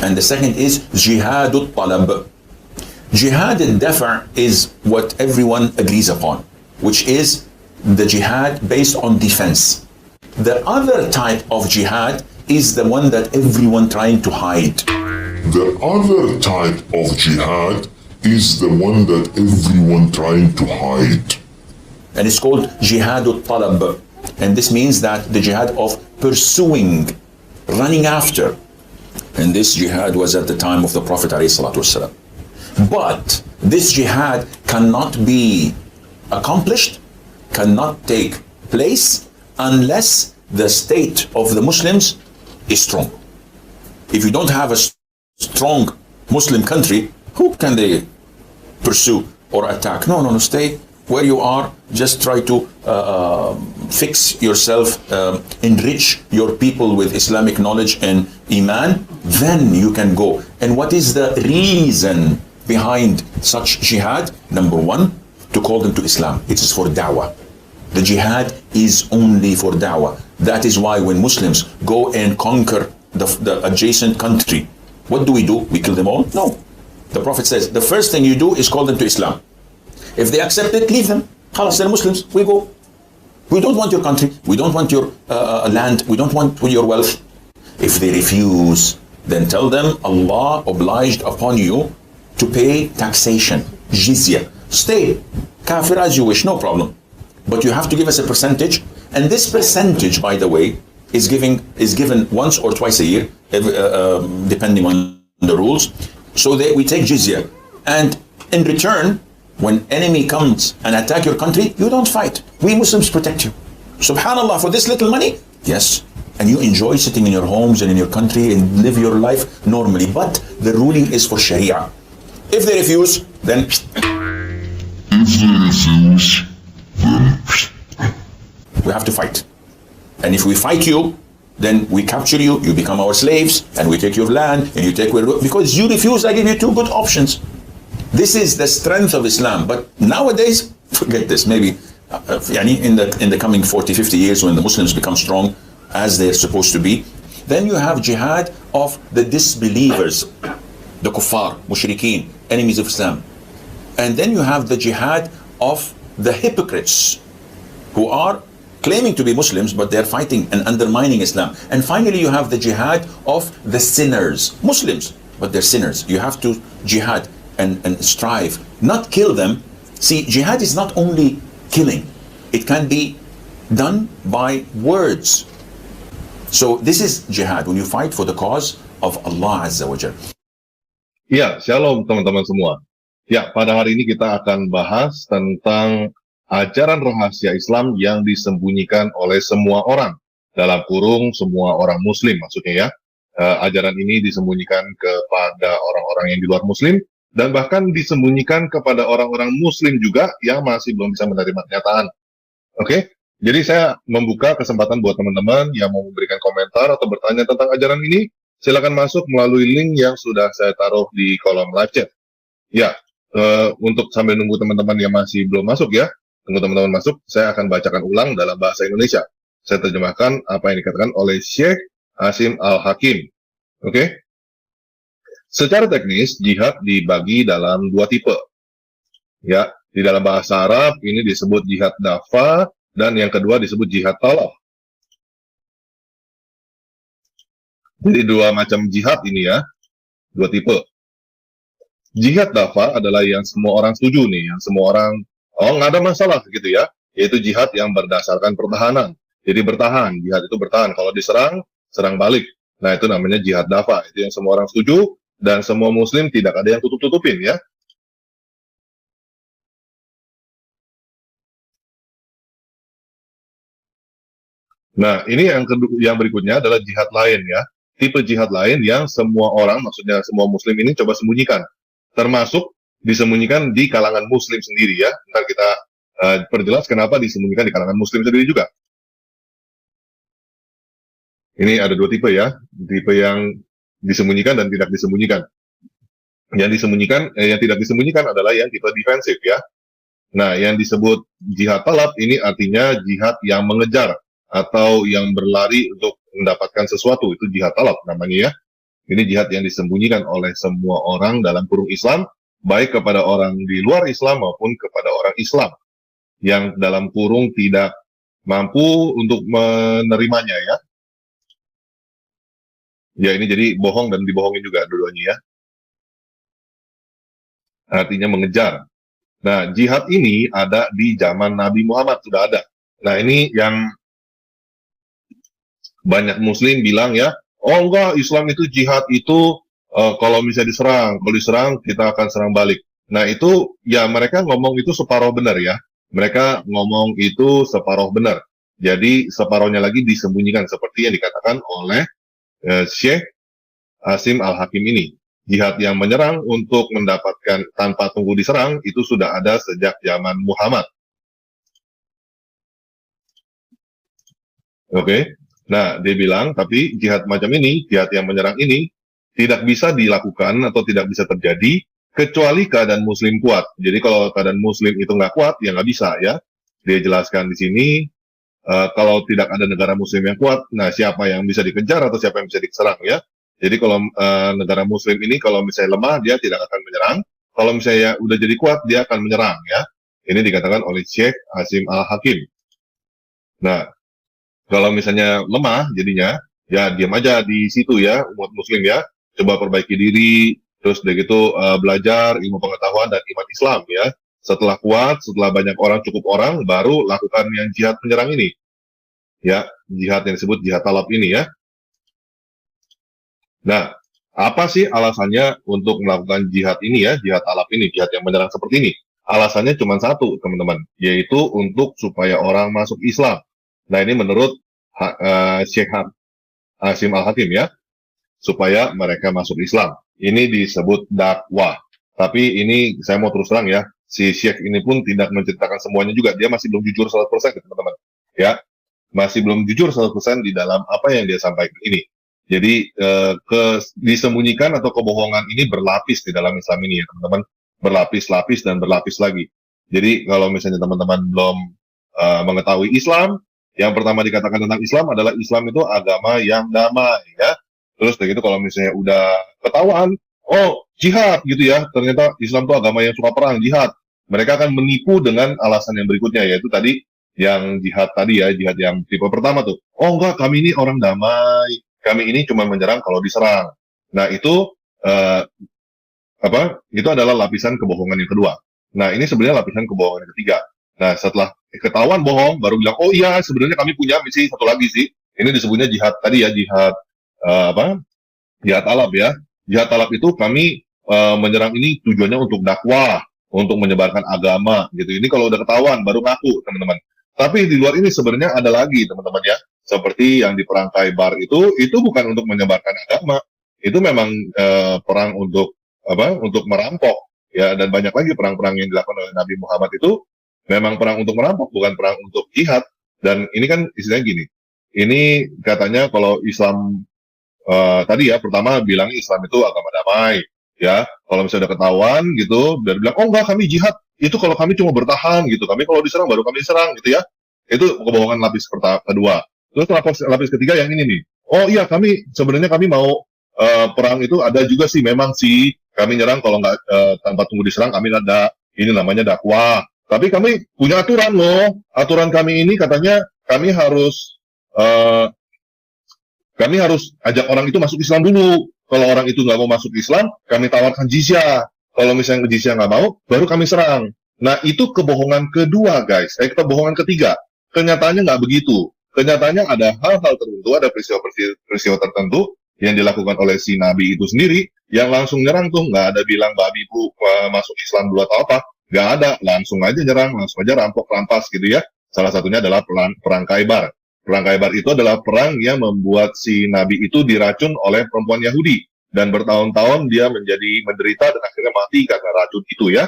And the second is jihad al-talab. Jihad al-dafa' is what everyone agrees upon, which is the jihad based on defense. The other type of jihad is the one that everyone trying to hide. The other type of jihad is the one that everyone trying to hide. And it's called jihad al-talab. And this means that the jihad of pursuing, running after. And this jihad was at the time of the Prophet ﷺ. But this jihad cannot be accomplished, cannot take place unless the state of the Muslims is strong. If you don't have a strong Muslim country, who can they pursue or attack? No, stay where you are. Just try to fix yourself, enrich your people with Islamic knowledge and Iman, then you can go. And what is the reason behind such jihad? Number one, to call them to Islam. It is for da'wah. The jihad is only for da'wah. That is why when Muslims go and conquer the adjacent country, what do? We kill them all? No. The Prophet says, the first thing you do is call them to Islam. If they accept it, leave them. Khalas, they're Muslims, we go. We don't want your country, we don't want your land, we don't want your wealth. If they refuse, then tell them Allah obliged upon you to pay taxation, jizya. Stay, kafir as you wish, no problem. But you have to give us a percentage, and this percentage, by the way, is given once or twice a year, depending on the rules. So we take jizya, and in return, when enemy comes and attack your country, you don't fight. We Muslims protect you. Subhanallah, for this little money, yes, and you enjoy sitting in your homes and in your country and live your life normally. But the ruling is for Sharia. If they refuse, then we have to fight. And if we fight you, then we capture you, you become our slaves, and we take your land, and you take because you refuse, I give you two good options. This is the strength of Islam. But nowadays, forget this. Maybe in the coming 40, 50 years, when the Muslims become strong as they're supposed to be, then you have jihad of the disbelievers, the kuffar, mushrikeen, enemies of Islam. And then you have the jihad of the hypocrites who are claiming to be Muslims, but they're fighting and undermining Islam. And finally, you have the jihad of the sinners, Muslims, but they're sinners. You have to jihad and strive, not kill them. See, jihad is not only killing. It can be done by words. So this is jihad, when you fight for the cause of Allah Azza wa Jal. Ya, shalom teman-teman semua. Ya, pada hari ini kita akan bahas tentang ajaran rahasia Islam yang disembunyikan oleh semua orang. Dalam kurung semua orang Muslim maksudnya ya. Ajaran ini disembunyikan kepada orang-orang yang di luar Muslim, dan bahkan disembunyikan kepada orang-orang Muslim juga yang masih belum bisa menerima kenyataan. Oke, jadi saya membuka kesempatan buat teman-teman yang mau memberikan komentar atau bertanya tentang ajaran ini. Silakan masuk melalui link yang sudah saya taruh di kolom live chat. Ya, untuk sambil nunggu teman-teman yang masih belum masuk ya, tunggu teman-teman masuk, saya akan bacakan ulang dalam bahasa Indonesia. Saya terjemahkan apa yang dikatakan oleh Syekh Hasim Al-Hakim. Oke? Secara teknis, jihad dibagi dalam dua tipe. Ya, di dalam bahasa Arab ini disebut jihad dafa, dan yang kedua disebut jihad talab. Jadi dua macam jihad ini ya, dua tipe. Jihad dafa adalah yang semua orang setuju nih, yang semua orang, oh nggak ada masalah gitu ya, yaitu jihad yang berdasarkan pertahanan. Jadi bertahan, jihad itu bertahan. Kalau diserang, serang balik. Nah itu namanya jihad dafa, itu yang semua orang setuju, dan semua Muslim tidak ada yang tutup-tutupin ya. Nah ini yang berikutnya adalah jihad lain ya. Tipe jihad lain yang semua orang, maksudnya semua Muslim ini coba sembunyikan. Termasuk disembunyikan di kalangan Muslim sendiri ya. Ntar kita perjelas kenapa disembunyikan di kalangan Muslim sendiri juga. Ini ada dua tipe ya. Tipe yang disembunyikan dan tidak disembunyikan. Yang tidak disembunyikan adalah yang tipe defensif ya. Nah, yang disebut jihad talab ini artinya jihad yang mengejar atau yang berlari untuk mendapatkan sesuatu, itu jihad talab namanya ya. Ini jihad yang disembunyikan oleh semua orang dalam kurung Islam, baik kepada orang di luar Islam maupun kepada orang Islam yang dalam kurung tidak mampu untuk menerimanya ya. Ya ini jadi bohong dan dibohongin juga dua-duanya ya. Artinya mengejar. Nah, jihad ini ada di zaman Nabi Muhammad, sudah ada. Nah, ini yang banyak muslim bilang ya, oh enggak, Islam itu jihad itu kalau misalnya diserang, kalau diserang kita akan serang balik. Nah, itu ya mereka ngomong itu separuh benar ya. Mereka ngomong itu separuh benar. Jadi separuhnya lagi disembunyikan seperti yang dikatakan oleh Syekh Hasim Al-Hakim ini. Jihad yang menyerang untuk mendapatkan tanpa tunggu diserang itu sudah ada sejak zaman Muhammad. Oke. Nah, dia bilang, tapi jihad macam ini, jihad yang menyerang ini, tidak bisa dilakukan atau tidak bisa terjadi kecuali keadaan muslim kuat. Jadi kalau keadaan muslim itu nggak kuat, ya nggak bisa ya. Dia jelaskan di sini, kalau tidak ada negara muslim yang kuat, nah siapa yang bisa dikejar atau siapa yang bisa diserang ya. Jadi kalau negara muslim ini kalau misalnya lemah, dia tidak akan menyerang. Kalau misalnya udah jadi kuat, dia akan menyerang ya. Ini dikatakan oleh Syekh Hasim Al-Hakim. Nah, kalau misalnya lemah jadinya, ya diam aja di situ ya, umat muslim ya. Coba perbaiki diri, terus udah gitu belajar ilmu pengetahuan dan iman Islam ya. Setelah kuat, setelah banyak orang, cukup orang, baru lakukan yang jihad menyerang ini. Ya, jihad yang disebut jihad talab ini ya. Nah, apa sih alasannya untuk melakukan jihad ini ya, jihad talab ini, jihad yang menyerang seperti ini? Alasannya cuma satu, teman-teman, yaitu untuk supaya orang masuk Islam. Nah, ini menurut Syekh Hasim Al-Hakim ya, supaya mereka masuk Islam. Ini disebut dakwah. Tapi ini saya mau terus terang ya, si Syekh ini pun tidak menceritakan semuanya juga. Dia masih belum jujur 100% teman-teman. Ya, masih belum jujur 100% di dalam apa yang dia sampaikan ini. Jadi disembunyikan atau kebohongan ini berlapis di dalam Islam ini ya teman-teman, berlapis-lapis dan berlapis lagi. Jadi kalau misalnya teman-teman belum mengetahui Islam, yang pertama dikatakan tentang Islam adalah Islam itu agama yang damai ya. Terus begitu kalau misalnya udah ketahuan, oh jihad gitu ya, ternyata Islam itu agama yang suka perang, jihad. Mereka akan menipu dengan alasan yang berikutnya, yaitu tadi yang jihad tadi ya, jihad yang tipe pertama tuh. Oh enggak, kami ini orang damai. Kami ini cuma menyerang kalau diserang. Nah itu itu adalah lapisan kebohongan yang kedua. Nah ini sebenarnya lapisan kebohongan yang ketiga. Nah setelah ketahuan bohong, baru bilang oh iya sebenarnya kami punya misi satu lagi sih. Ini disebutnya jihad tadi ya, jihad jihad talab ya. Jihad talab itu kami menyerang ini tujuannya untuk dakwah, untuk menyebarkan agama gitu. Ini kalau udah ketahuan baru ngaku teman-teman. Tapi di luar ini sebenarnya ada lagi teman-teman ya. Seperti yang di perang Khaybar itu bukan untuk menyebarkan agama, itu memang perang untuk untuk merampok ya, dan banyak lagi perang-perang yang dilakukan oleh Nabi Muhammad itu memang perang untuk merampok, bukan perang untuk jihad. Dan ini kan istilahnya gini, ini katanya kalau Islam tadi ya pertama bilang Islam itu agama damai ya, kalau misalnya udah ketahuan gitu dan bilang oh enggak kami jihad, itu kalau kami cuma bertahan gitu, kami kalau diserang baru kami serang gitu ya, itu kebohongan lapis kedua. Terus lapis ketiga yang ini nih. Oh iya kami sebenarnya kami mau perang itu ada juga sih, memang sih kami nyerang kalau nggak tanpa tunggu diserang, kami ada ini namanya dakwah. Tapi kami punya aturan loh. Aturan kami ini katanya kami harus ajak orang itu masuk Islam dulu. Kalau orang itu nggak mau masuk Islam, kami tawarkan jizyah. Kalau misalnya jizyah nggak mau, baru kami serang. Nah itu kebohongan kedua guys. Kebohongan ketiga. Kenyataannya nggak begitu. Kenyataannya ada hal-hal tertentu, ada peristiwa tertentu yang dilakukan oleh si Nabi itu sendiri, yang langsung nyerang tuh, nggak ada bilang babi bu masuk Islam dulu atau apa, nggak ada, langsung aja nyerang, langsung aja rampas gitu ya. Salah satunya adalah perang Khaybar. Perang Khaybar itu adalah perang yang membuat si Nabi itu diracun oleh perempuan Yahudi, dan bertahun-tahun dia menjadi menderita dan akhirnya mati karena racun itu ya.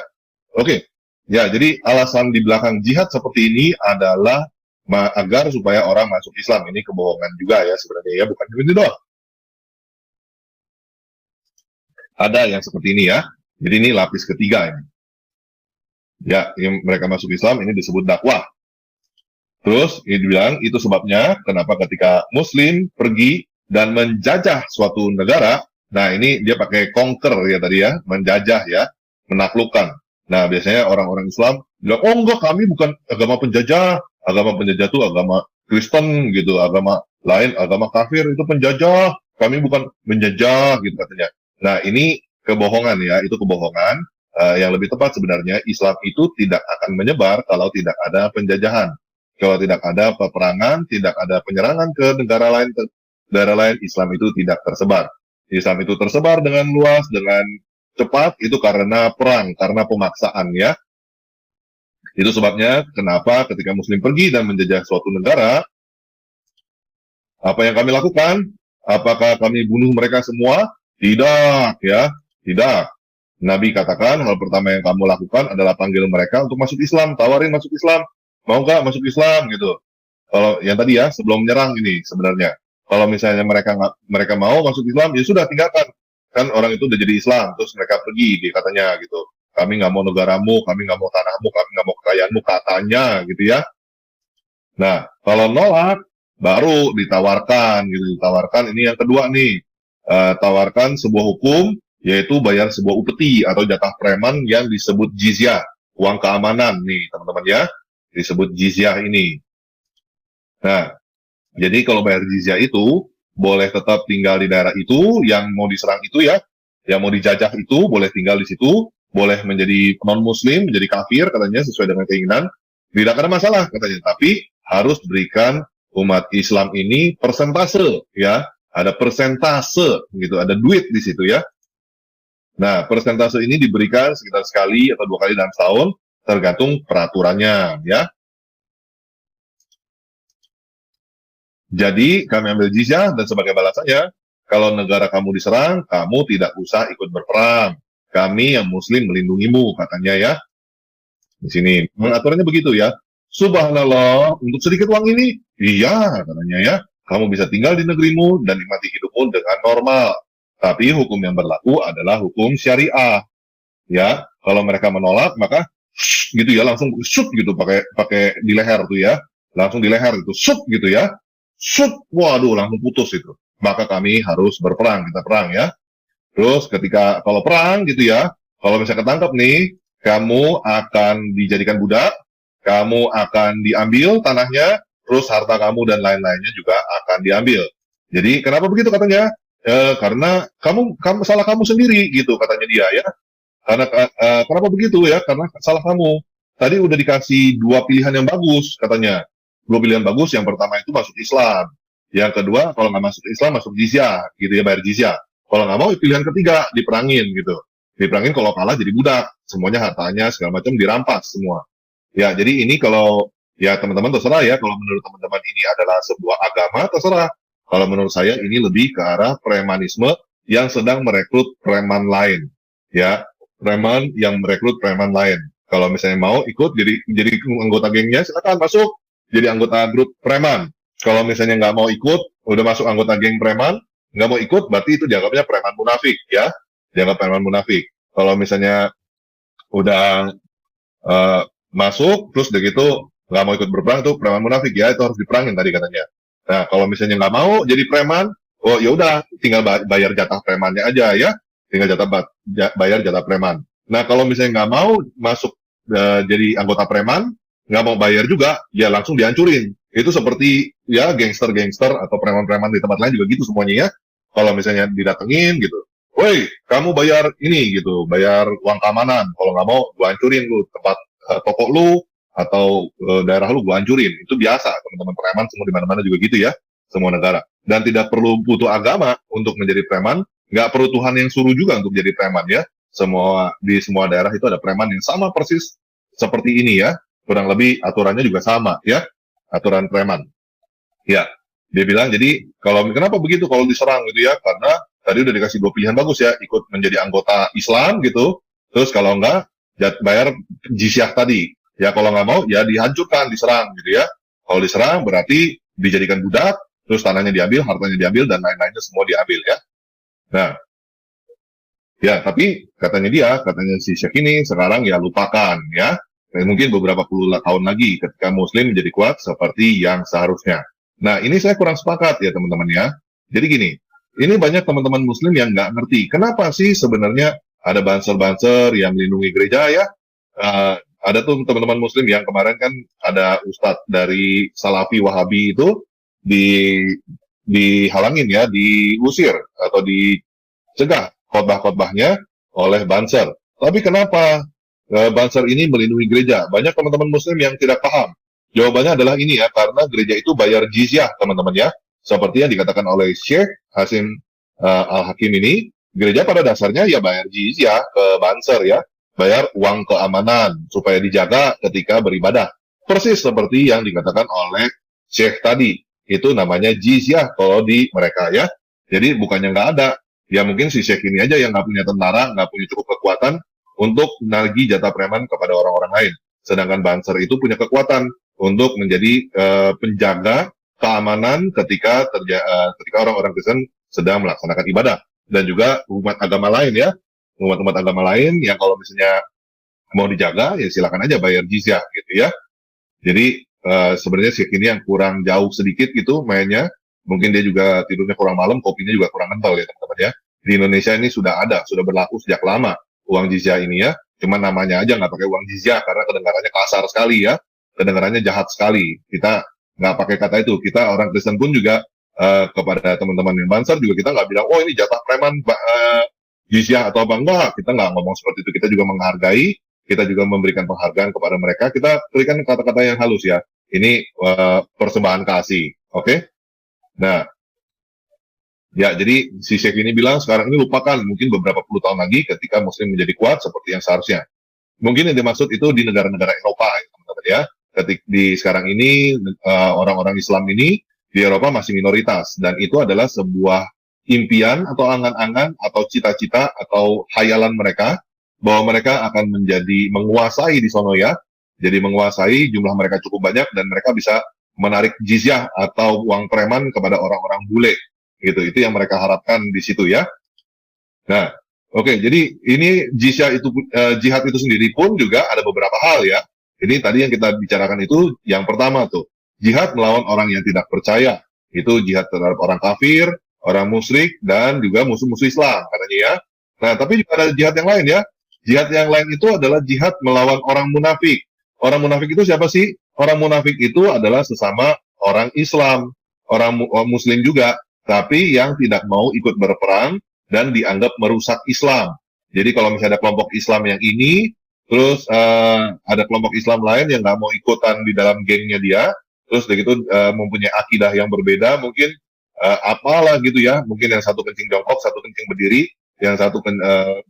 Oke, ya jadi alasan di belakang jihad seperti ini adalah agar supaya orang masuk Islam. Ini kebohongan juga ya sebenarnya ya, bukan ini doang. Ada yang seperti ini ya. Jadi ini lapis ketiga ini. Ya, yang mereka masuk Islam ini disebut dakwah. Terus ini dibilang itu sebabnya kenapa ketika Muslim pergi dan menjajah suatu negara Nah, ini dia pakai conquer ya tadi ya, menjajah ya, menaklukkan. Nah, biasanya orang-orang Islam bilang, oh enggak, kami bukan agama penjajah. Agama penjajah itu agama Kristen gitu, agama lain, agama kafir itu penjajah. Kami bukan menjajah gitu katanya. Nah, ini kebohongan ya, itu kebohongan. Yang lebih tepat sebenarnya, Islam itu tidak akan menyebar kalau tidak ada penjajahan. Kalau tidak ada peperangan, tidak ada penyerangan ke negara lain, Islam itu tidak tersebar. Islam itu tersebar dengan luas, dengan cepat, itu karena perang, karena pemaksaan ya. Itu sebabnya kenapa ketika Muslim pergi dan menjajah suatu negara, apa yang kami lakukan? Apakah kami bunuh mereka semua? Tidak, ya, tidak. Nabi katakan hal pertama yang kamu lakukan adalah panggil mereka untuk masuk Islam, tawarin masuk Islam, mau nggak masuk Islam gitu. Kalau yang tadi ya sebelum menyerang ini sebenarnya, kalau misalnya mereka mau masuk Islam, ya sudah tinggalkan. Kan orang itu udah jadi Islam, terus mereka pergi, dia katanya gitu. Kami nggak mau negaramu, kami nggak mau tanahmu, kami nggak mau kekayaanmu, katanya gitu ya. Nah, kalau nolak, baru ditawarkan gitu, ditawarkan ini yang kedua nih, tawarkan sebuah hukum, yaitu bayar sebuah upeti atau jatah preman yang disebut jizyah, uang keamanan nih teman-teman ya, disebut jizyah ini. Nah, jadi kalau bayar jizyah itu, boleh tetap tinggal di daerah itu, yang mau diserang itu ya, yang mau dijajah itu, boleh tinggal di situ, boleh menjadi non-muslim, menjadi kafir katanya, sesuai dengan keinginan, tidak ada masalah katanya, tapi harus berikan umat Islam ini persentase ya, ada persentase gitu, ada duit di situ ya. Nah, persentase ini diberikan sekitar sekali atau 2 kali dalam setahun, tergantung peraturannya, ya. Jadi, kami ambil jizyah dan sebagai balasannya, kalau negara kamu diserang, kamu tidak usah ikut berperang. Kami yang Muslim melindungimu, katanya ya. Di sini, aturannya begitu ya. Subhanallah, untuk sedikit uang ini, iya, katanya ya. Kamu bisa tinggal di negerimu dan nikmati hidupmu dengan normal. Tapi hukum yang berlaku adalah hukum syariah. Ya, kalau mereka menolak maka gitu ya, langsung shoot gitu pakai di leher tuh ya. Langsung di leher itu shoot gitu ya. Shoot, waduh langsung putus itu. Maka kami harus berperang, kita perang ya. Terus ketika kalau perang gitu ya, kalau misalnya ketangkap nih, kamu akan dijadikan budak, kamu akan diambil tanahnya, terus harta kamu dan lain-lainnya juga akan diambil. Jadi kenapa begitu katanya? Karena kamu salah kamu sendiri gitu katanya dia ya. Karena kenapa begitu ya? Karena salah kamu. Tadi udah dikasih 2 pilihan yang bagus katanya. 2 pilihan bagus. Yang pertama itu masuk Islam. Yang kedua kalau nggak masuk Islam masuk jizyah gitu ya, bayar jizyah. Kalau nggak mau pilihan ketiga diperangin gitu. Diperangin, kalau kalah jadi budak. Semuanya hartanya segala macam dirampas semua. Ya jadi ini kalau ya teman-teman terserah ya. Kalau menurut teman-teman ini adalah sebuah agama terserah. Kalau menurut saya ini lebih ke arah premanisme yang sedang merekrut preman lain, ya, preman yang merekrut preman lain. Kalau misalnya mau ikut jadi anggota gengnya, silakan masuk jadi anggota grup preman. Kalau misalnya nggak mau ikut, udah masuk anggota geng preman, nggak mau ikut, berarti itu dianggapnya preman munafik, ya, dianggap preman munafik. Kalau misalnya udah masuk, terus udah gitu nggak mau ikut berperang, itu preman munafik, ya, itu harus diperangin tadi katanya. Nah, kalau misalnya nggak mau jadi preman, oh ya udah, tinggal bayar jatah premannya aja ya, tinggal bayar jatah preman. Nah, kalau misalnya nggak mau masuk jadi anggota preman, nggak mau bayar juga, ya langsung dihancurin. Itu seperti ya gangster-gangster atau preman-preman di tempat lain juga gitu semuanya ya. Kalau misalnya didatengin gitu, woi, kamu bayar ini gitu, bayar uang keamanan. Kalau nggak mau, gua hancurin lu tempat toko lu, atau daerah lu gua hancurin. Itu biasa, teman-teman preman semua di mana-mana juga gitu ya, semua negara. Dan tidak perlu butuh agama untuk menjadi preman, nggak perlu Tuhan yang suruh juga untuk jadi preman ya. Di semua daerah itu ada preman yang sama persis seperti ini ya, kurang lebih aturannya juga sama ya, aturan preman. Ya, dia bilang jadi kenapa begitu kalau diserang gitu ya, karena tadi udah dikasih 2 pilihan bagus ya, ikut menjadi anggota Islam gitu, terus kalau enggak bayar jizyah tadi. Ya kalau nggak mau, ya dihancurkan, diserang gitu ya. Kalau diserang berarti dijadikan budak, terus tanahnya diambil, hartanya diambil, dan lain-lainnya semua diambil ya. Nah, ya tapi katanya si Syekh ini sekarang ya lupakan ya. Mungkin beberapa puluh tahun lagi ketika Muslim menjadi kuat seperti yang seharusnya. Nah ini saya kurang sepakat ya teman-teman ya. Jadi gini, ini banyak teman-teman Muslim yang nggak ngerti. Kenapa sih sebenarnya ada banser-banser yang melindungi gereja ya? Ada tuh teman-teman Muslim yang kemarin kan ada Ustadz dari Salafi Wahabi itu di dihalangin ya, diusir atau dicegah khotbah-khotbahnya oleh banser. Tapi kenapa banser ini melindungi gereja? Banyak teman-teman Muslim yang tidak paham. Jawabannya adalah ini ya, karena gereja itu bayar jizyah, teman-teman ya. Seperti yang dikatakan oleh Syekh Hasim Al-Hakim ini, gereja pada dasarnya ya bayar jizyah ke banser ya, bayar uang keamanan supaya dijaga ketika beribadah. Persis seperti yang dikatakan oleh Syekh tadi, itu namanya jizyah kalau di mereka ya. Jadi bukannya nggak ada, ya mungkin si Syekh ini aja yang nggak punya tentara, nggak punya cukup kekuatan untuk menagih jatah preman kepada orang-orang lain. Sedangkan banser itu punya kekuatan untuk menjadi penjaga keamanan ketika orang-orang Kristen sedang melaksanakan ibadah. Dan juga umat agama lain ya, umat-umat agama lain yang kalau misalnya mau dijaga ya silakan aja bayar jizyah gitu ya. Jadi sebenarnya Syekh ini yang kurang jauh sedikit gitu mainnya. Mungkin dia juga tidurnya kurang malam, kopinya juga kurang kental ya teman-teman ya. Di Indonesia ini sudah berlaku sejak lama uang jizyah ini ya. Cuma namanya aja nggak pakai uang jizyah karena kedengarannya kasar sekali ya. Kedengarannya jahat sekali. Kita nggak pakai kata itu. Kita orang Kristen pun juga kepada teman-teman yang banser juga kita nggak bilang, oh ini jatah preman jizyah atau apa, enggak. Kita nggak ngomong seperti itu. Kita juga menghargai, kita juga memberikan penghargaan kepada mereka. Kita berikan kata-kata yang halus ya. Ini persembahan kasih, oke? Nah, ya jadi si Syekh ini bilang sekarang ini lupakan, mungkin beberapa puluh tahun lagi ketika Muslim menjadi kuat seperti yang seharusnya. Mungkin yang dimaksud itu di negara-negara Eropa, ya, teman-teman ya. Di sekarang ini orang-orang Islam ini di Eropa masih minoritas, dan itu adalah sebuah impian atau angan-angan atau cita-cita atau hayalan mereka bahwa mereka akan menguasai di sono ya. Jadi menguasai, jumlah mereka cukup banyak dan mereka bisa menarik jizyah atau uang preman kepada orang-orang bule. Gitu. Itu yang mereka harapkan di situ ya. Nah, oke, jadi ini jihad itu sendiri pun juga ada beberapa hal ya. Ini tadi yang kita bicarakan itu yang pertama tuh, jihad melawan orang yang tidak percaya. Itu jihad terhadap orang kafir, orang musyrik, dan juga musuh-musuh Islam katanya ya. Nah, tapi juga ada jihad yang lain ya. Jihad yang lain itu adalah jihad melawan orang munafik. Orang munafik itu siapa sih? Orang munafik itu adalah sesama orang Islam, orang Muslim juga, tapi yang tidak mau ikut berperang dan dianggap merusak Islam. Jadi kalau misalnya ada kelompok Islam yang ini, terus ada kelompok Islam lain yang nggak mau ikutan di dalam gengnya dia, terus begitu mempunyai akidah yang berbeda, mungkin apalah gitu ya, mungkin yang satu kencing jongkok, satu kencing berdiri, yang satu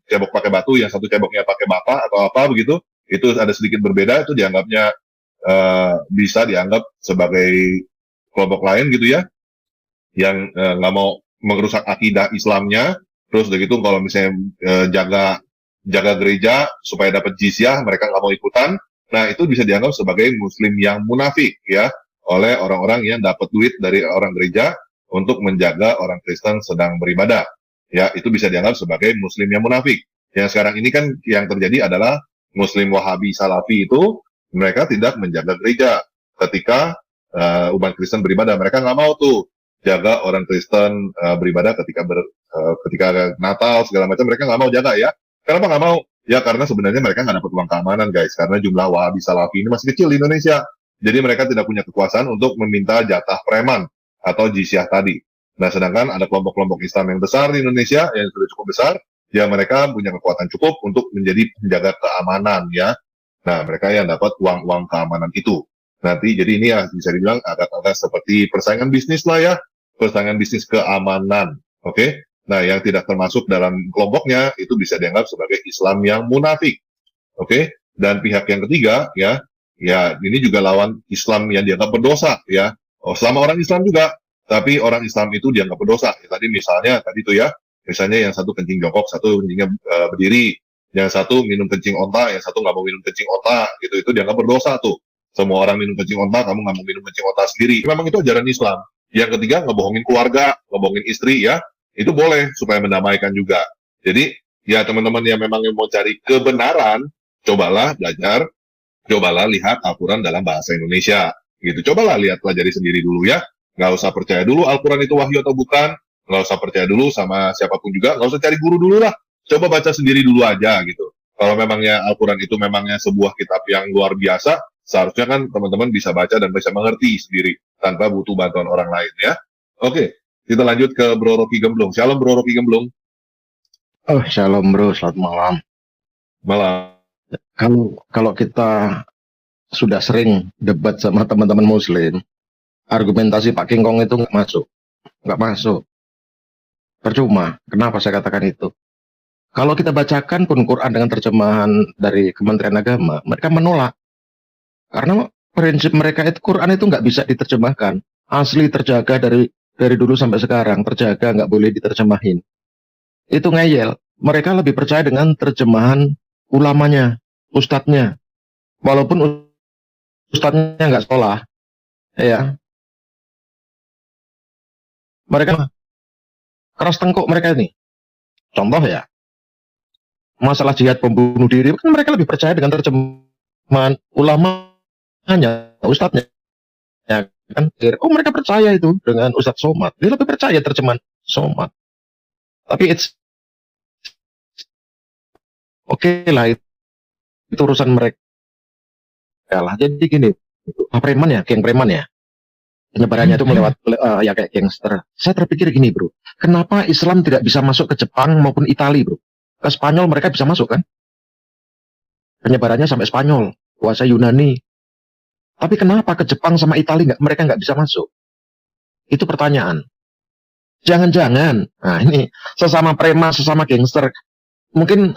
cebok pakai batu, yang satu ceboknya pakai bata atau apa begitu, itu ada sedikit berbeda, itu dianggapnya bisa dianggap sebagai kelompok lain gitu ya, yang nggak mau merusak akidah Islamnya. Terus begitu kalau misalnya jaga gereja supaya dapat jizyah, mereka nggak mau ikutan. Nah, itu bisa dianggap sebagai Muslim yang munafik ya, oleh orang-orang yang dapat duit dari orang gereja untuk menjaga orang Kristen sedang beribadah. Ya, itu bisa dianggap sebagai Muslim yang munafik. Yang sekarang ini kan yang terjadi adalah Muslim Wahabi Salafi itu mereka tidak menjaga gereja ketika umat Kristen beribadah. Mereka nggak mau tuh jaga orang Kristen beribadah ketika Natal segala macam, mereka nggak mau jaga ya. Kenapa nggak mau? Ya karena sebenarnya mereka nggak dapat uang keamanan guys, karena jumlah Wahabi Salafi ini masih kecil di Indonesia. Jadi mereka tidak punya kekuasaan untuk meminta jatah preman atau jizyah tadi. Nah, sedangkan ada kelompok-kelompok Islam yang besar di Indonesia yang sudah cukup besar, ya mereka punya kekuatan cukup untuk menjadi penjaga keamanan ya. Nah, mereka yang dapat uang-uang keamanan itu. Nanti jadi ini ya bisa dibilang agak-agak seperti persaingan bisnis lah ya, persaingan bisnis keamanan. Oke? Nah, yang tidak termasuk dalam kelompoknya itu bisa dianggap sebagai Islam yang munafik. Oke? Dan pihak yang ketiga ya ini juga lawan Islam yang dianggap berdosa ya. Oh, selama orang Islam juga, tapi orang Islam itu dianggap berdosa. Ya, tadi misalnya tuh ya, misalnya yang satu kencing jongkok, satu kencingnya berdiri, yang satu minum kencing onta, yang satu nggak mau minum kencing onta, gitu, itu dianggap berdosa tuh. Semua orang minum kencing onta, kamu nggak mau minum kencing onta sendiri. Memang itu ajaran Islam. Yang ketiga, ngebohongin keluarga, ngebohongin istri ya, itu boleh supaya mendamaikan juga. Jadi ya teman-teman yang memang mau cari kebenaran, cobalah belajar, cobalah lihat Al-Quran dalam bahasa Indonesia. Gitu, cobalah lihat, pelajari sendiri dulu ya. Nggak usah percaya dulu Al-Quran itu wahyu atau bukan. Nggak usah percaya dulu sama siapapun juga, nggak usah cari guru dulu lah. Coba baca sendiri dulu aja gitu. Kalau memangnya Al-Quran itu memangnya sebuah kitab yang luar biasa, seharusnya kan teman-teman bisa baca dan bisa mengerti sendiri tanpa butuh bantuan orang lain ya. Oke, kita lanjut ke Bro Rocky Gemblong. Shalom Bro Rocky Gemblong. Oh, shalom bro, selamat malam. Malam. Kalau kita sudah sering debat sama teman-teman Muslim, argumentasi Pak King Kong itu nggak masuk. Percuma. Kenapa saya katakan itu? Kalau kita bacakan pun Quran dengan terjemahan dari Kementerian Agama, mereka menolak. Karena prinsip mereka itu Quran itu nggak bisa diterjemahkan. Asli terjaga dari dulu sampai sekarang, terjaga nggak boleh diterjemahin. Itu ngeyel. Mereka lebih percaya dengan terjemahan ulamanya, ustadznya. Walaupun ustadznya nggak sekolah, ya. Mereka keras tengkuk mereka ini. Contoh ya, masalah jihad pembunuh diri, kan mereka lebih percaya dengan terjemahan ulamanya, ustadznya. Ya, kan? Oh, mereka percaya itu dengan Ustadz Somad. Dia lebih percaya terjemahan Somad. Tapi oke lah, itu urusan mereka lah. Jadi gini, preman ya, geng preman ya. Penyebarannya itu melewat ya kayak gangster. Saya terpikir gini bro, kenapa Islam tidak bisa masuk ke Jepang maupun Italia bro? Ke Spanyol mereka bisa masuk kan? Penyebarannya sampai Spanyol, kuasa Yunani. Tapi kenapa ke Jepang sama Italia mereka nggak bisa masuk? Itu pertanyaan. Jangan-jangan, nah ini sesama preman, sesama gangster, mungkin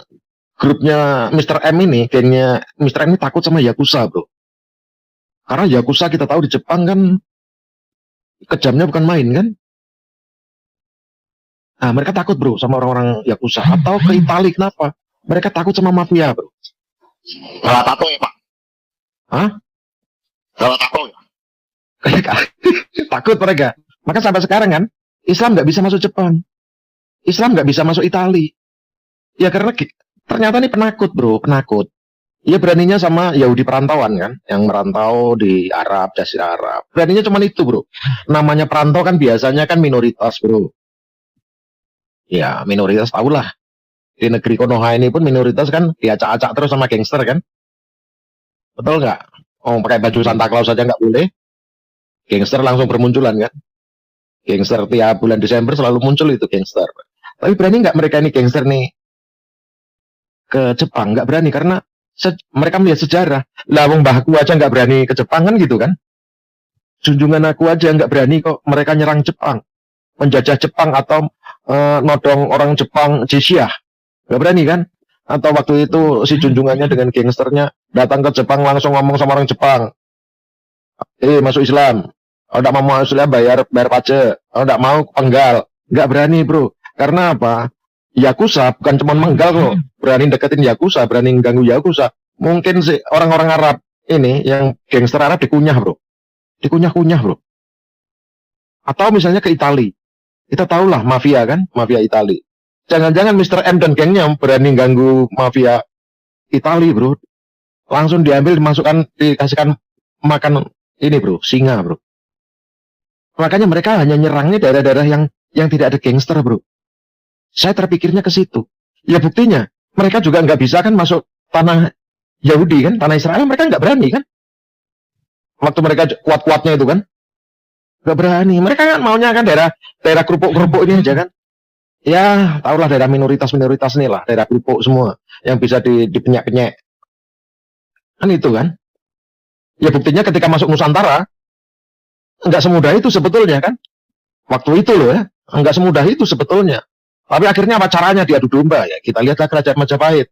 grupnya Mr. M ini, gengnya Mr. M ini takut sama Yakuza bro. Karena Yakuza kita tahu di Jepang kan kejamnya bukan main kan. Nah mereka takut bro sama orang-orang Yakuza. Atau ke Italia kenapa? Mereka takut sama mafia bro. Salah tato ya Pak? Hah? Salah tato ya? Takut mereka. Maka sampai sekarang kan Islam nggak bisa masuk Jepang, Islam nggak bisa masuk Italia. Ya karena ternyata ini penakut bro, penakut. Ia beraninya sama Yahudi perantauan kan, yang merantau di Arab, Jazirah Arab. Beraninya cuma itu bro. Namanya perantau kan biasanya kan minoritas bro. Ya minoritas tahulah. Di negeri Konoha ini pun minoritas kan diacak-acak terus sama gangster kan. Betul nggak? Oh pakai baju Santa Claus saja nggak boleh. Gangster langsung bermunculan kan. Gangster tiap bulan Desember selalu muncul itu gangster. Tapi berani nggak mereka ini gangster nih ke Jepang? Nggak berani karena mereka melihat sejarah. Lah wong mbahku aja nggak berani ke Jepang kan gitu kan. Junjungan aku aja nggak berani kok mereka nyerang Jepang, menjajah Jepang atau nodong orang Jepang jizyah. Nggak berani kan? Atau waktu itu si junjungannya dengan gangsternya datang ke Jepang langsung ngomong sama orang Jepang. Masuk Islam. Kalau tidak mau masuk Islam bayar pajak. Kalau tidak mau penggal. Nggak berani bro. Karena apa? Yakuza bukan cuma menggal kok, berani deketin Yakuza, berani ganggu Yakuza. Mungkin sih orang-orang Arab ini yang gangster Arab dikunyah bro, dikunyah-kunyah bro. Atau misalnya ke Italia, kita tahulah mafia kan, mafia Italia. Jangan-jangan Mr. M dan gengnya berani ganggu mafia Italia bro, langsung diambil, dimasukkan, dikasihkan makan ini bro, singa bro. Makanya mereka hanya nyerangnya daerah-daerah yang tidak ada gangster bro. Saya terpikirnya ke situ. Ya buktinya, mereka juga nggak bisa kan masuk tanah Yahudi kan, tanah Israel mereka nggak berani kan. Waktu mereka kuat-kuatnya itu kan, nggak berani. Mereka kan maunya kan daerah kerupuk-kerupuk ini aja kan. Ya, tahulah daerah minoritas-minoritas ini lah, daerah kerupuk semua yang bisa dipenyak-penyak. Kan itu kan. Ya buktinya ketika masuk Nusantara, nggak semudah itu sebetulnya kan. Waktu itu loh ya, nggak semudah itu sebetulnya. Tapi akhirnya apa caranya diadu domba ya? Kita lihatlah kerajaan Majapahit.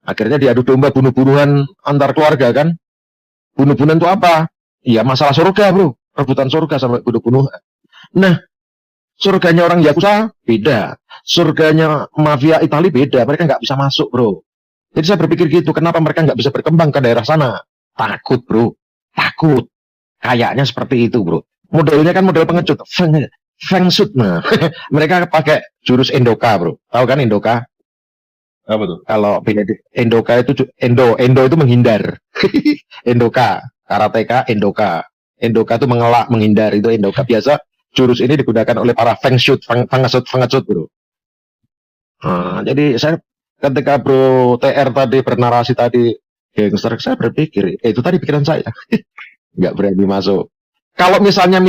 Akhirnya diadu domba bunuh-bunuhan antar keluarga kan. Bunuh-bunuhan itu apa? Iya masalah surga bro. Rebutan surga sampai bunuh-bunuhan. Nah, surganya orang Yakuza beda. Surganya mafia Italia beda. Mereka nggak bisa masuk bro. Jadi saya berpikir gitu. Kenapa mereka nggak bisa berkembang ke daerah sana? Takut bro. Takut. Kayaknya seperti itu bro. Modelnya kan model pengecut. Feng Shui. Nah, mereka pakai jurus Endoka, bro. Tahu kan Endoka? Apa tuh? Kalau Endoka itu Endo itu menghindar. Endoka, karateka Endoka. Endoka itu mengelak, menghindar itu Endoka biasa. jurus ini digunakan oleh para pengesut bro. Nah, jadi saya ketika Bro TR tadi bernarasi tadi gangster, saya berpikir itu tadi pikiran saya. Nggak berani masuk. Kalau misalnya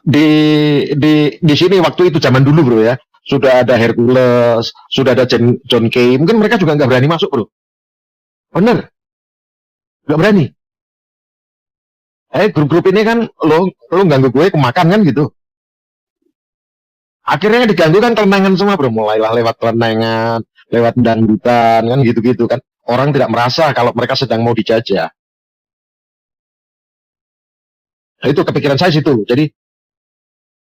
di sini waktu itu zaman dulu bro ya, sudah ada Hercules, sudah ada John Kay, mungkin mereka juga nggak berani masuk bro. Bener, nggak berani. Grup-grup ini kan lo ganggu gue kemakan kan gitu. Akhirnya diganggu kan kelenengan semua bro, mulailah lewat kelenengan, lewat dangdutan kan gitu-gitu kan. Orang tidak merasa kalau mereka sedang mau dijajah. Nah, itu kepikiran saya situ. Jadi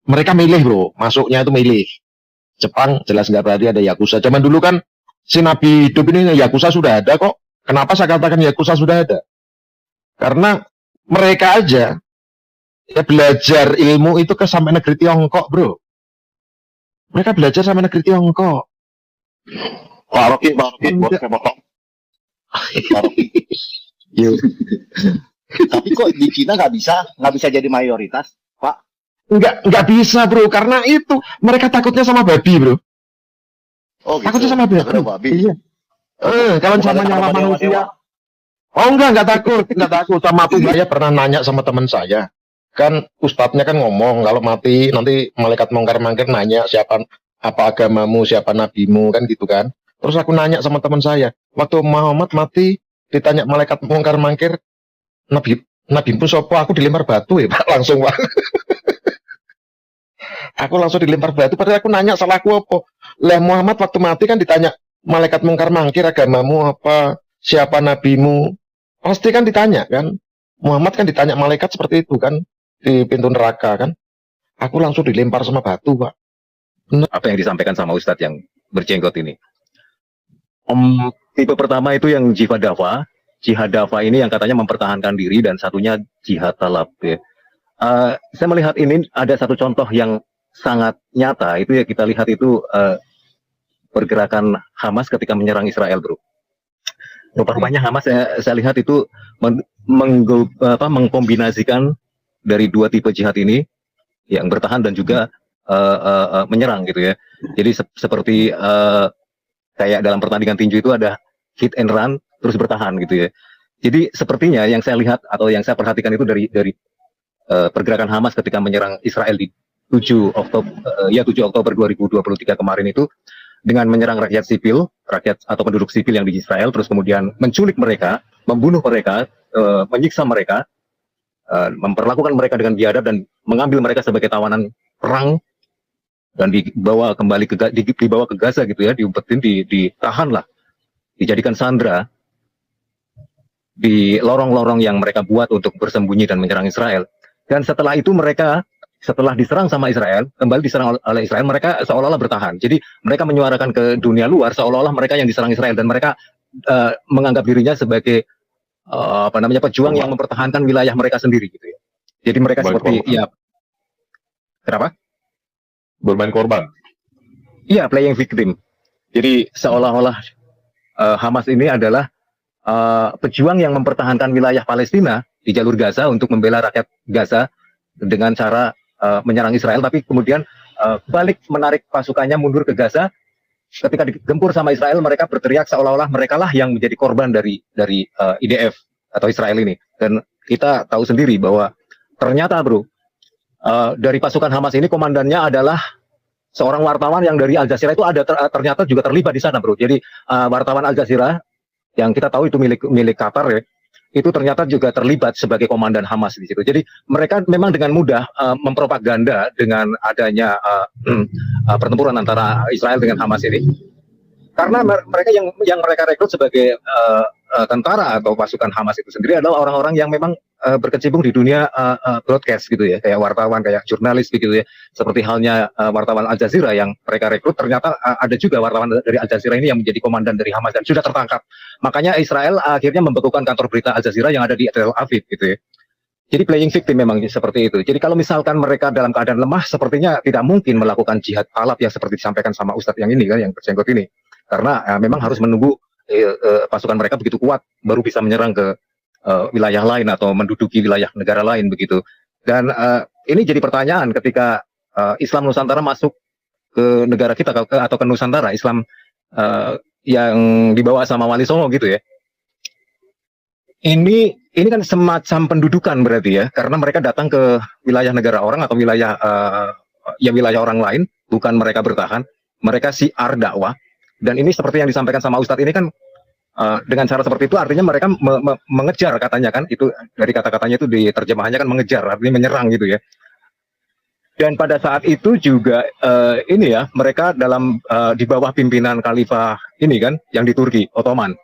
mereka milih bro, masuknya itu milih. Jepang jelas nggak berarti ada Yakuza. Zaman dulu kan si Nabi hidup ini Yakuza sudah ada kok. Kenapa saya katakan Yakuza sudah ada? Karena mereka aja ya belajar ilmu itu ke sampai negeri Tiongkok bro. Mereka belajar sampai negeri Tiongkok. Pak Rocky, boleh saya potong? Pak Rocky. Yuk. Tapi kok di Cina nggak bisa jadi mayoritas, Pak? Nggak bisa bro, karena itu mereka takutnya sama babi bro. Oh gitu. Takutnya sama babi. Takutnya babi. Iya. Kalau sama nyawa manusia. Oh nggak takut. Sama aku saya pernah nanya sama teman saya. Kan ustadznya kan ngomong kalau mati nanti malaikat mungkar mangkir nanya siapa apa agamamu, siapa nabimu kan gitu kan. Terus aku nanya sama teman saya, waktu Muhammad mati ditanya malaikat mungkar mangkir nabimu sopo, aku dilempar batu ya Pak langsung Pak. Aku langsung dilempar batu padahal aku nanya salah aku apa. Lah Muhammad waktu mati kan ditanya malaikat mungkar mangkir agamamu apa, siapa nabimu. Pasti kan ditanya kan. Muhammad kan ditanya malaikat seperti itu kan. Di pintu neraka kan, aku langsung dilempar sama batu Pak. Apa yang disampaikan sama Ustadz yang berjenggot ini? Tipe pertama itu yang jihad dafa ini yang katanya mempertahankan diri dan satunya jihad talab ya. Saya melihat ini ada satu contoh yang sangat nyata itu ya kita lihat itu pergerakan Hamas ketika menyerang Israel bro. Rupa-rupanya Hamas saya lihat itu mengkombinasikan dari dua tipe jihad ini yang bertahan dan juga menyerang gitu ya. Jadi seperti kayak dalam pertandingan tinju itu ada hit and run terus bertahan gitu ya. Jadi sepertinya yang saya lihat atau yang saya perhatikan itu dari pergerakan Hamas ketika menyerang Israel di 7 Oktober 2023 kemarin itu dengan menyerang rakyat atau penduduk sipil yang di Israel terus kemudian menculik mereka, membunuh mereka, menyiksa mereka, memperlakukan mereka dengan biadab dan mengambil mereka sebagai tawanan perang dan dibawa ke Gaza gitu ya, diumpetin, ditahan lah, dijadikan sandera di lorong-lorong yang mereka buat untuk bersembunyi dan menyerang Israel. Dan setelah itu setelah diserang sama Israel, kembali diserang oleh Israel, mereka seolah-olah bertahan. Jadi mereka menyuarakan ke dunia luar seolah-olah mereka yang diserang Israel dan mereka menganggap dirinya sebagai pejuang yang mempertahankan wilayah mereka sendiri gitu ya. Jadi mereka seperti ya kenapa? Bermain korban. Iya, playing victim. Jadi seolah-olah Hamas ini adalah pejuang yang mempertahankan wilayah Palestina di jalur Gaza untuk membela rakyat Gaza dengan cara menyerang Israel, tapi kemudian balik menarik pasukannya mundur ke Gaza. Ketika digempur sama Israel, mereka berteriak seolah-olah mereka lah yang menjadi korban dari IDF atau Israel ini. Dan kita tahu sendiri bahwa ternyata bro, dari pasukan Hamas ini komandannya adalah seorang wartawan yang dari Al Jazeera itu ternyata juga terlibat di sana bro. Jadi wartawan Al Jazeera yang kita tahu itu milik Qatar ya, itu ternyata juga terlibat sebagai komandan Hamas di situ. Jadi mereka memang dengan mudah mempropaganda dengan adanya pertempuran antara Israel dengan Hamas ini. Karena mereka yang mereka rekrut sebagai tentara atau pasukan Hamas itu sendiri adalah orang-orang yang memang berkecimpung di dunia broadcast gitu ya, kayak wartawan, kayak jurnalis gitu ya. Seperti halnya wartawan Al Jazeera yang mereka rekrut, ternyata ada juga wartawan dari Al Jazeera ini yang menjadi komandan dari Hamas dan sudah tertangkap. Makanya Israel akhirnya membekukan kantor berita Al Jazeera yang ada di Tel Aviv gitu ya. Jadi playing victim memang seperti itu. Jadi kalau misalkan mereka dalam keadaan lemah, sepertinya tidak mungkin melakukan jihad talab yang seperti disampaikan sama Ustadz yang ini kan, yang berjenggot ini. Karena memang harus menunggu pasukan mereka begitu kuat baru bisa menyerang ke wilayah lain atau menduduki wilayah negara lain begitu. Dan ini jadi pertanyaan ketika Islam Nusantara masuk ke negara kita atau ke Nusantara, Islam yang dibawa sama Wali Songo gitu ya. Ini kan semacam pendudukan berarti ya, karena mereka datang ke wilayah negara orang atau wilayah wilayah orang lain, bukan mereka bertahan, mereka siar dakwah. Dan ini seperti yang disampaikan sama Ustadz ini kan dengan cara seperti itu artinya mereka mengejar katanya kan, itu dari kata-katanya itu diterjemahannya kan mengejar, artinya menyerang gitu ya. Dan pada saat itu juga ini ya, mereka dalam di bawah pimpinan Khalifah ini kan yang di Turki, Ottoman.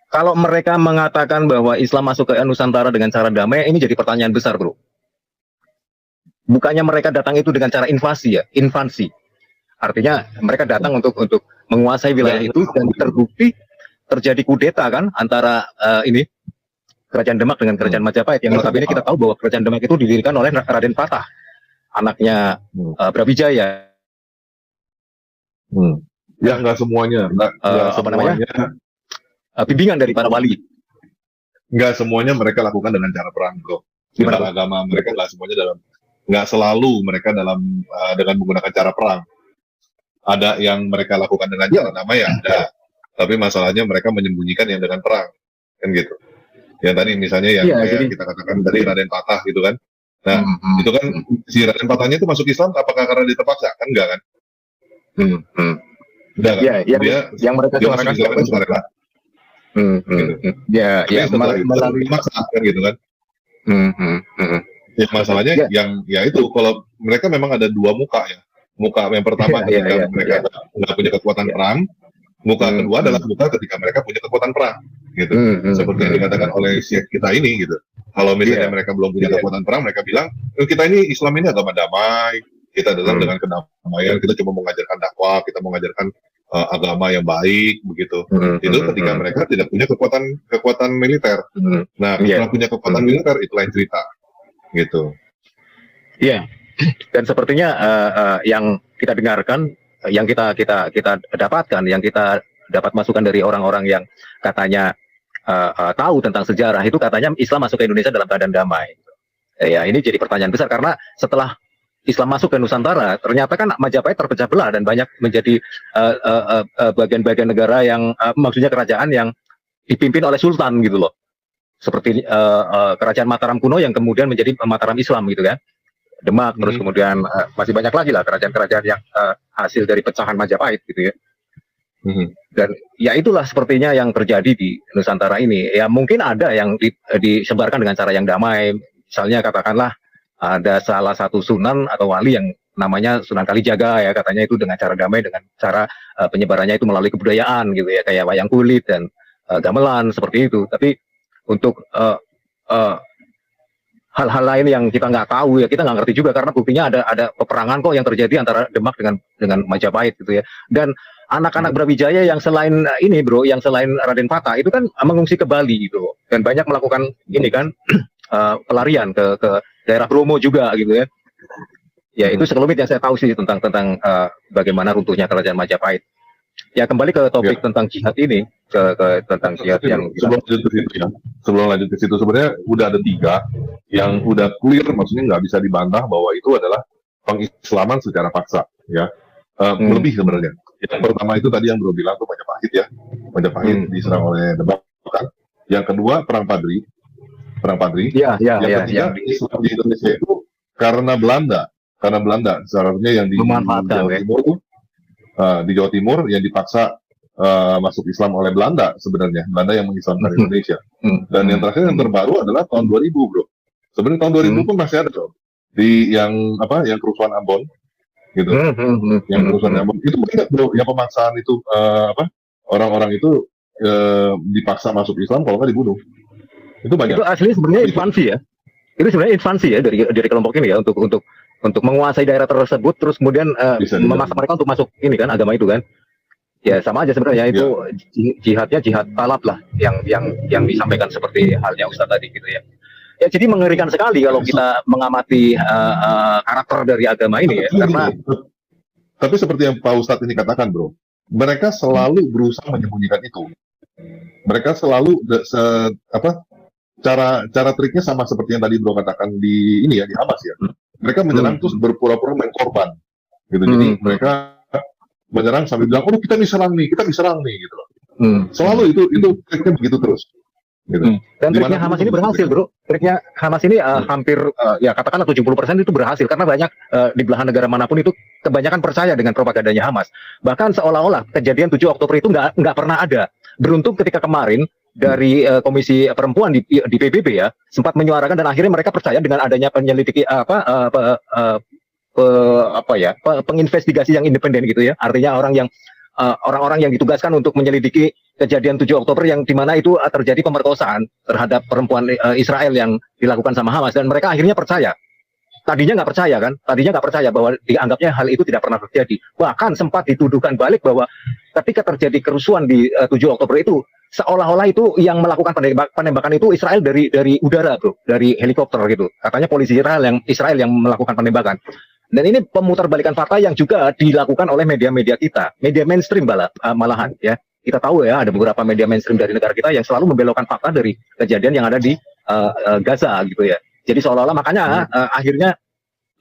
Kalau mereka mengatakan bahwa Islam masuk ke Nusantara dengan cara damai, ini jadi pertanyaan besar, bro. Bukannya mereka datang itu dengan cara invasi ya, invasi. Artinya mereka datang untuk menguasai wilayah itu dan terbukti terjadi kudeta kan antara ini Kerajaan Demak dengan Kerajaan Majapahit yang notabene kita tahu bahwa Kerajaan Demak itu didirikan oleh Raden Patah, anaknya Brawijaya. Ya nggak semuanya, nggak semuanya. Bimbingan dari para wali. Nggak semuanya mereka lakukan dengan cara perang, bro. Dalam agama mereka nggak selalu mereka dengan menggunakan cara perang. Ada yang mereka lakukan dengan cara damai ya ada, tapi masalahnya mereka menyembunyikan yang dengan perang, kan gitu. Yang tadi misalnya yang kayak kita katakan tadi Raden Patah gitu kan. Nah itu kan si Raden Patahnya itu masuk Islam apakah karena dia terpaksa? Kan enggak kan? Enggak kan? Yang mereka suarakan suarakan. Melalui maksa kan gitu kan. Ya masalahnya yang ya itu kalau mereka memang ada dua muka ya. Muka yang pertama ketika mereka nggak punya kekuatan perang, muka kedua adalah muka ketika mereka punya kekuatan perang, gitu. Seperti yang dikatakan oleh Syekh kita ini, gitu. Kalau misalnya mereka belum punya kekuatan perang, mereka bilang kita ini Islam ini agama damai, kita datang dengan kedamaian, kita cuma mengajarkan dakwah, kita mengajarkan agama yang baik, begitu. Itu ketika mereka tidak punya kekuatan militer. Nah, setelah punya kekuatan militer itu lain cerita, gitu. Iya. Dan sepertinya yang kita dengarkan, yang kita dapatkan, yang kita dapat masukan dari orang-orang yang katanya tahu tentang sejarah itu katanya Islam masuk ke Indonesia dalam keadaan damai. Ya ini jadi pertanyaan besar karena setelah Islam masuk ke Nusantara, ternyata kan Majapahit terpecah belah dan banyak menjadi bagian-bagian negara yang maksudnya kerajaan yang dipimpin oleh Sultan gitu loh. Seperti kerajaan Mataram kuno yang kemudian menjadi Mataram Islam gitu kan. Demak, terus kemudian masih banyak lagi lah kerajaan-kerajaan yang hasil dari pecahan Majapahit gitu ya. Dan ya itulah sepertinya yang terjadi di Nusantara ini. Ya mungkin ada yang disebarkan dengan cara yang damai. Misalnya katakanlah ada salah satu sunan atau wali yang namanya Sunan Kalijaga ya, katanya itu dengan cara damai, dengan cara penyebarannya itu melalui kebudayaan gitu ya, kayak wayang kulit dan gamelan seperti itu. Tapi untuk hal-hal lain yang kita nggak tahu ya, kita nggak ngerti juga karena buktinya ada peperangan kok yang terjadi antara Demak dengan Majapahit gitu ya. Dan anak-anak Brawijaya yang selain ini bro, yang selain Raden Patah itu kan mengungsi ke Bali gitu dan banyak melakukan ini kan pelarian ke daerah Bromo juga gitu ya. Ya itu sekelumit yang saya tahu sih tentang bagaimana runtuhnya kerajaan Majapahit. Ya kembali ke topik tentang jihad ini, tentang jihad yang sebelum lanjut ke situ sebenarnya udah ada 3 yang udah clear, maksudnya nggak bisa dibantah bahwa itu adalah pengislaman secara paksa ya. Lebih sebenarnya. Yang pertama itu tadi yang bro bilang tuh Majapahit ya, Majapahit diserang oleh Demak kan. Yang kedua perang Padri. Yang ketiga Islam di Indonesia itu karena Belanda seharusnya yang di Jawa Timur tuh di Jawa Timur yang dipaksa masuk Islam oleh Belanda sebenarnya, Belanda yang mengislamkan Indonesia. Dan yang terakhir yang terbaru adalah tahun 2000 bro. Sebenarnya tahun 2000 pun masih ada bro. Di yang kerusuhan Ambon gitu. Yang kerusuhan Ambon itu banyak bro, yang pemaksaan itu orang-orang itu dipaksa masuk Islam kalau nggak dibunuh. Itu banyak. Itu asli sebenarnya invasi ya. Itu sebenarnya invasi ya dari kelompok ini ya untuk menguasai daerah tersebut terus kemudian memaksa mereka untuk masuk ini kan agama itu kan. Ya sama aja sebenarnya itu jihadnya jihad talab lah yang disampaikan seperti halnya Ustaz tadi gitu ya. Ya jadi mengerikan sekali kalau kita mengamati karakter dari agama ini ya karena tapi seperti yang Pak Ustadz ini katakan bro, mereka selalu berusaha menyembunyikan itu. Mereka selalu cara triknya sama seperti yang tadi Bro katakan di ini ya, di Hamas ya. Mereka menyerang terus berpura-pura main korban gitu. Jadi mereka menyerang sambil bilang, oh kita diserang nih gitu loh. Selalu itu triknya begitu terus. Gitu. Dan triknya Hamas ini berhasil, Bro. Triknya Hamas ini hampir ya katakanlah 70% itu berhasil karena banyak di belahan negara manapun itu kebanyakan percaya dengan propagandanya Hamas. Bahkan seolah-olah kejadian 7 Oktober itu nggak pernah ada. Beruntung ketika kemarin dari Komisi Perempuan di PBB ya sempat menyuarakan dan akhirnya mereka percaya dengan adanya penyelidiki penginvestigasi yang independen gitu ya. Artinya orang-orang yang ditugaskan untuk menyelidiki kejadian 7 Oktober yang dimana itu terjadi pemerkosaan terhadap perempuan Israel yang dilakukan sama Hamas dan mereka akhirnya percaya. Tadinya nggak percaya bahwa dianggapnya hal itu tidak pernah terjadi. Bahkan sempat dituduhkan balik bahwa ketika terjadi kerusuhan di 7 Oktober itu seolah-olah itu yang melakukan penembakan itu Israel dari udara, Bro, dari helikopter gitu. Katanya polisi Israel yang melakukan penembakan. Dan ini pemutarbalikan fakta yang juga dilakukan oleh media-media kita, media mainstream malahan ya. Kita tahu ya ada beberapa media mainstream dari negara kita yang selalu membelokkan fakta dari kejadian yang ada di Gaza gitu ya. Jadi seolah-olah makanya akhirnya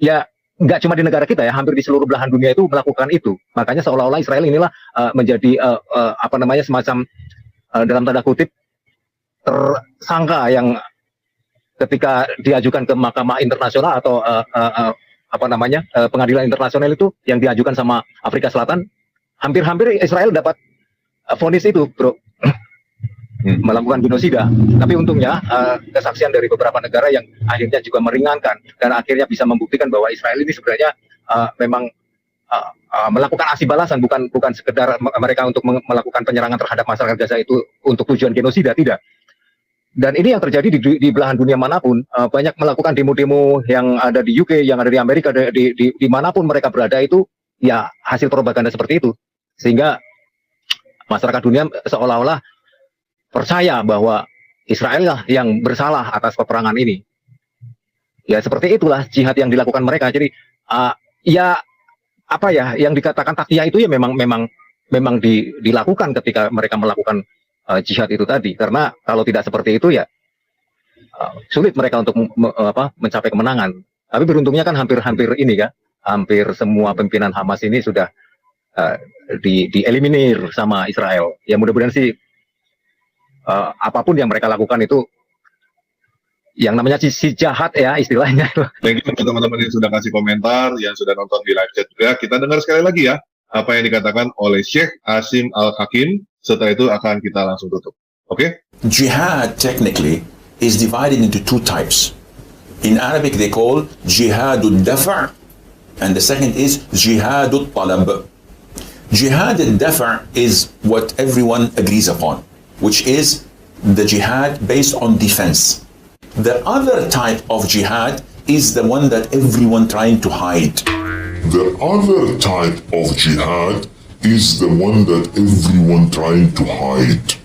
ya nggak cuma di negara kita ya, hampir di seluruh belahan dunia itu melakukan itu. Makanya seolah-olah Israel inilah menjadi semacam dalam tanda kutip tersangka yang ketika diajukan ke Mahkamah Internasional atau pengadilan internasional itu yang diajukan sama Afrika Selatan, hampir-hampir Israel dapat vonis itu, Bro, melakukan genosida. Tapi untungnya kesaksian dari beberapa negara yang akhirnya juga meringankan dan akhirnya bisa membuktikan bahwa Israel ini sebenarnya memang melakukan aksi balasan, bukan sekedar mereka untuk melakukan penyerangan terhadap masyarakat Gaza itu untuk tujuan genosida, tidak. Dan ini yang terjadi di belahan dunia manapun, banyak melakukan demo-demo yang ada di UK, yang ada di Amerika, di manapun mereka berada itu, ya hasil propaganda seperti itu. Sehingga masyarakat dunia seolah-olah percaya bahwa Israel lah yang bersalah atas peperangan ini. Ya seperti itulah jihad yang dilakukan mereka. Jadi yang dikatakan takyah itu ya memang dilakukan ketika mereka melakukan jihad itu tadi, karena kalau tidak seperti itu ya sulit mereka untuk mencapai kemenangan. Tapi beruntungnya kan hampir semua pimpinan Hamas ini sudah dieliminir sama Israel. Ya mudah-mudahan sih apapun yang mereka lakukan itu yang namanya si jahat ya istilahnya. Thank you teman-teman yang sudah kasih komentar, yang sudah nonton di live chat juga. Kita dengar sekali lagi ya apa yang dikatakan oleh Sheikh Asim Al-Hakim. Setelah itu akan kita langsung tutup. Okay? Jihad technically is divided into two types. In Arabic they call jihadul dafa' and the second is jihadul talab. Jihad al-dafa' is what everyone agrees upon, which is the jihad based on defense. The other type of jihad is the one that everyone trying to hide. The other type of jihad is the one that everyone trying to hide.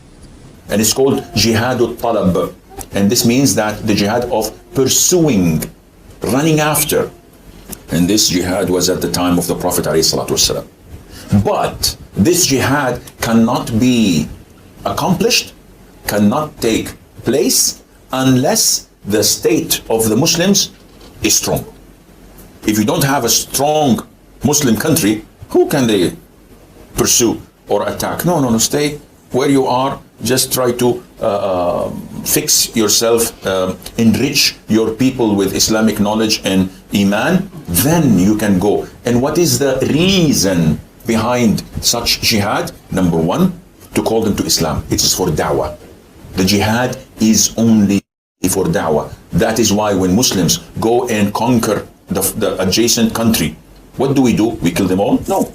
And it's called jihadul talab. And this means that the jihad of pursuing, running after. And this jihad was at the time of the Prophet ﷺ. But this jihad cannot be accomplished, cannot take place unless the state of the Muslims is strong. If you don't have a strong Muslim country, who can they pursue or attack? No, stay where you are. Just try to fix yourself, enrich your people with Islamic knowledge and Iman, then you can go. And what is the reason behind such jihad? Number one, to call them to Islam. It is for da'wah. The jihad is only for da'wah. That is why when Muslims go and conquer the adjacent country, what do? We kill them all? No.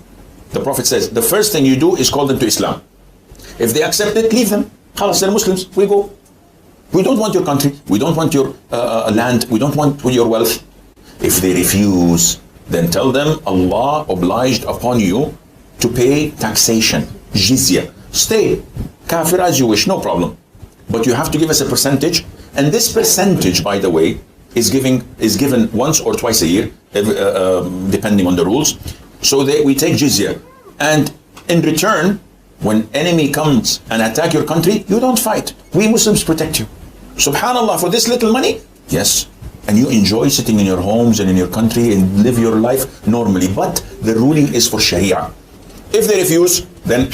The Prophet says, the first thing you do is call them to Islam. If they accept it, leave them. Khalas, they're Muslims. We go. We don't want your country. We don't want your land. We don't want your wealth. If they refuse, then tell them Allah obliged upon you to pay taxation, jizya. Stay kafir as you wish, no problem. But you have to give us a percentage. And this percentage, by the way, is given once or twice a year, depending on the rules. So we take jizya. And in return, when enemy comes and attack your country, you don't fight. We Muslims protect you. Subhanallah, for this little money? Yes. And you enjoy sitting in your homes and in your country and live your life normally. But the ruling is for Sharia. If they refuse, then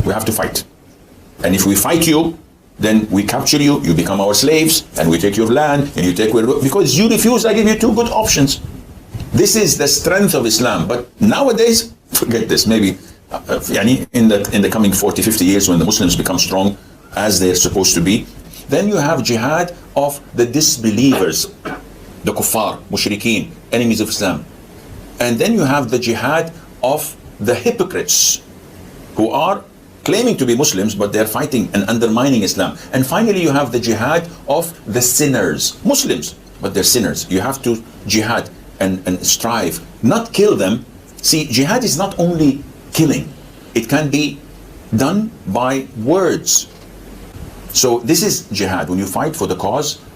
we have to fight. And if we fight you, then we capture you, you become our slaves, and we take your land, and you take because you refuse, I give you two good options. This is the strength of Islam. But nowadays, forget this. Maybe in the coming 40, 50 years, when the Muslims become strong as they're supposed to be, then you have jihad of the disbelievers, the kuffar, mushrikeen, enemies of Islam. And then you have the jihad of the hypocrites who are claiming to be Muslims, but they're fighting and undermining Islam. And finally, you have the jihad of the sinners, Muslims, but they're sinners. You have to jihad and strive, not kill them. See, jihad is not only killing. It can be done by words. So this is jihad, when you fight for the cause